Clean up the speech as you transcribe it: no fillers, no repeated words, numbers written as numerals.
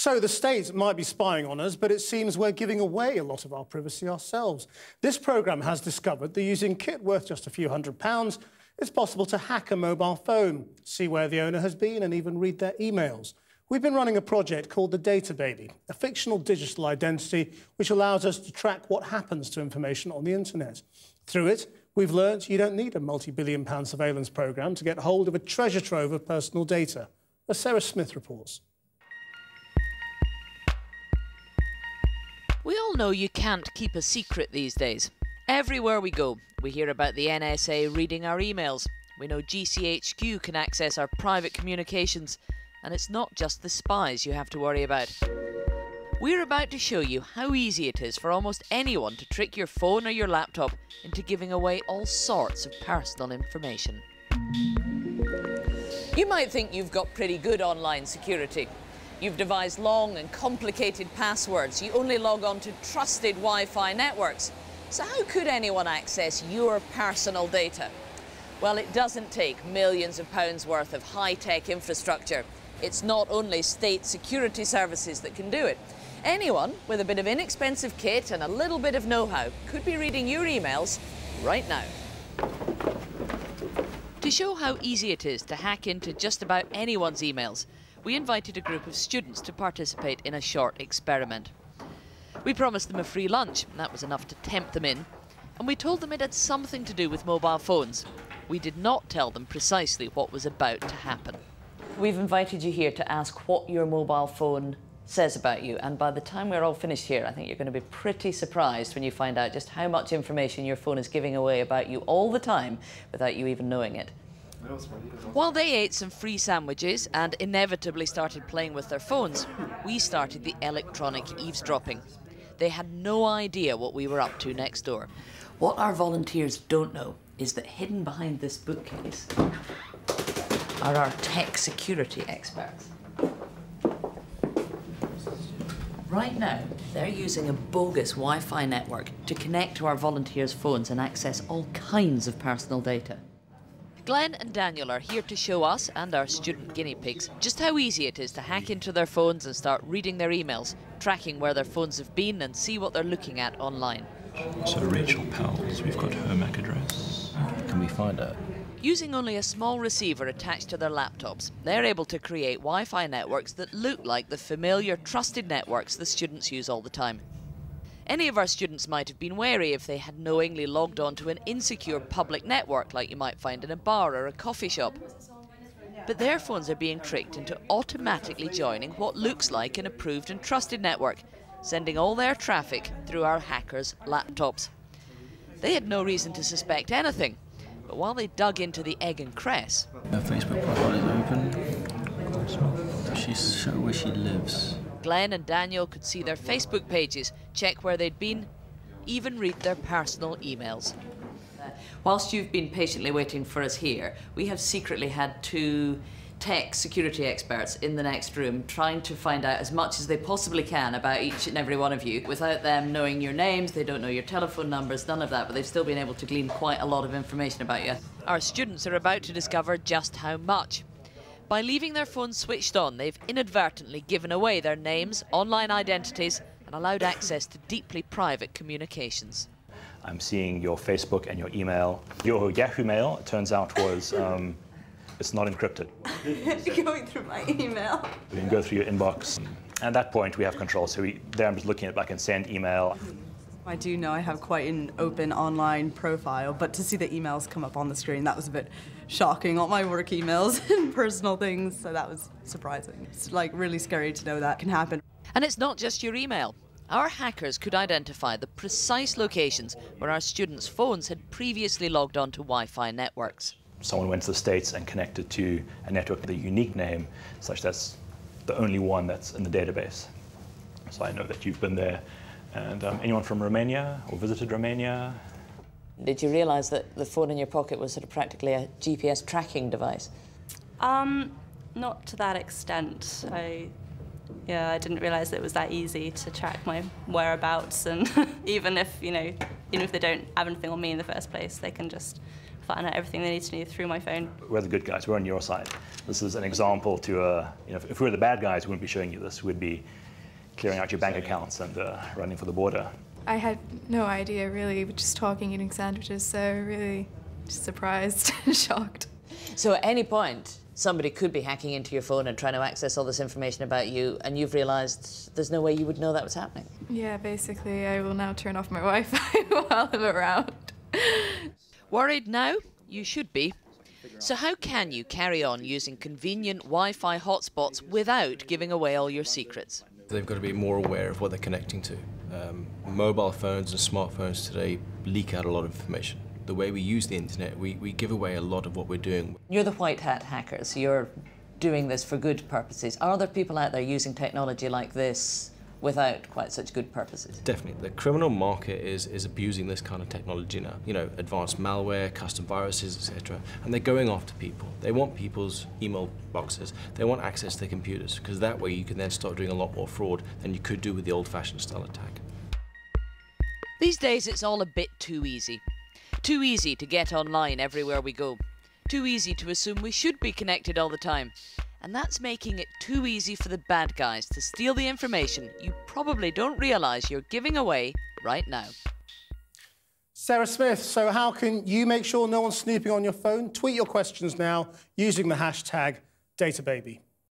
So the state might be spying on us, but it seems we're giving away a lot of our privacy ourselves. This programme has discovered that using kit worth just a few £100s, it's possible to hack a mobile phone, see where the owner has been and even read their emails. We've been running a project called the Data Baby, a fictional digital identity which allows us to track what happens to information on the internet. Through it, we've learnt you don't need a multi-billion-pound surveillance programme to get hold of a treasure trove of personal data, as Sarah Smith reports. We all know you can't keep a secret these days. Everywhere we go, we hear about the NSA reading our emails. We know GCHQ can access our private communications. And it's not just the spies you have to worry about. We're about to show you how easy it is for almost anyone to trick your phone or your laptop into giving away all sorts of personal information. You might think you've got pretty good online security. You've devised long and complicated passwords. You only log on to trusted Wi-Fi networks. So how could anyone access your personal data? Well, it doesn't take millions of pounds worth of high-tech infrastructure. It's not only state security services that can do it. Anyone with a bit of inexpensive kit and a little bit of know-how could be reading your emails right now. To show how easy it is to hack into just about anyone's emails, we invited a group of students to participate in a short experiment. We promised them a free lunch, and that was enough to tempt them in, and we told them it had something to do with mobile phones. We did not tell them precisely what was about to happen. We've invited you here to ask what your mobile phone says about you, and by the time we're all finished here, I think you're going to be pretty surprised when you find out just how much information your phone is giving away about you all the time without you even knowing it. While they ate some free sandwiches and inevitably started playing with their phones, we started the electronic eavesdropping. They had no idea what we were up to next door. What our volunteers don't know is that hidden behind this bookcase are our tech security experts. Right now, they're using a bogus Wi-Fi network to connect to our volunteers' phones and access all kinds of personal data. Glenn and Daniel are here to show us and our student guinea pigs just how easy it is to hack into their phones and start reading their emails, tracking where their phones have been and see what they're looking at online. So Rachel Powell's, we've got her MAC address. Can we find her? Using only a small receiver attached to their laptops, they're able to create Wi-Fi networks that look like the familiar, trusted networks the students use all the time. Any of our students might have been wary if they had knowingly logged on to an insecure public network like you might find in a bar or a coffee shop. But their phones are being tricked into automatically joining what looks like an approved and trusted network, sending all their traffic through our hackers' laptops. They had no reason to suspect anything. But while they dug into the egg and cress... Her Facebook profile is open. Does she show where she lives? Glenn and Daniel could see their Facebook pages, check where they'd been, even read their personal emails. Whilst you've been patiently waiting for us here, we have secretly had two tech security experts in the next room trying to find out as much as they possibly can about each and every one of you. Without them knowing your names, they don't know your telephone numbers, none of that, but they've still been able to glean quite a lot of information about you. Our students are about to discover just how much. By leaving their phones switched on, they've inadvertently given away their names, online identities, and allowed access to deeply private communications. I'm seeing your Facebook and your email. Your Yahoo mail, it turns out, was it's not encrypted. Going through my email. You can go through your inbox. At that point, we have control. So there I'm just looking at, I can send email. I do know I have quite an open online profile, but to see the emails come up on the screen, that was a bit shocking. All my work emails and personal things, so that was surprising. It's like really scary to know that can happen. And it's not just your email. Our hackers could identify the precise locations where our students' phones had previously logged on to Wi-Fi networks. Someone went to the States and connected to a network with a unique name, such that's the only one that's in the database. So I know that you've been there. And anyone from Romania or visited Romania? Did you realise that the phone in your pocket was sort of practically a GPS tracking device? Not to that extent. I didn't realise it was that easy to track my whereabouts, and even if they don't have anything on me in the first place, they can just find out everything they need to know through my phone. We're the good guys. We're on your side. This is an example to, if we were the bad guys, we wouldn't be showing you this. We'd be clearing out your bank accounts and running for the border. I had no idea, really, just talking, eating sandwiches, so really just surprised and shocked. So at any point, somebody could be hacking into your phone and trying to access all this information about you, and you've realised there's no way you would know that was happening? Yeah, basically, I will now turn off my Wi-Fi while I'm around. Worried now? You should be. So how can you carry on using convenient Wi-Fi hotspots without giving away all your secrets? They've got to be more aware of what they're connecting to. Mobile phones and smartphones today leak out a lot of information. The way we use the internet, we give away a lot of what we're doing. You're the white hat hackers. You're doing this for good purposes. Are there people out there using technology like this without quite such good purposes? Definitely. The criminal market is abusing this kind of technology now. You know, advanced malware, custom viruses, etc. And they're going after people. They want people's email boxes. They want access to their computers, because that way you can then start doing a lot more fraud than you could do with the old-fashioned style attack. These days it's all a bit too easy. Too easy to get online everywhere we go. Too easy to assume we should be connected all the time. And that's making it too easy for the bad guys to steal the information you probably don't realise you're giving away right now. Sarah Smith, so how can you make sure no one's snooping on your phone? Tweet your questions now using the hashtag #DataBaby.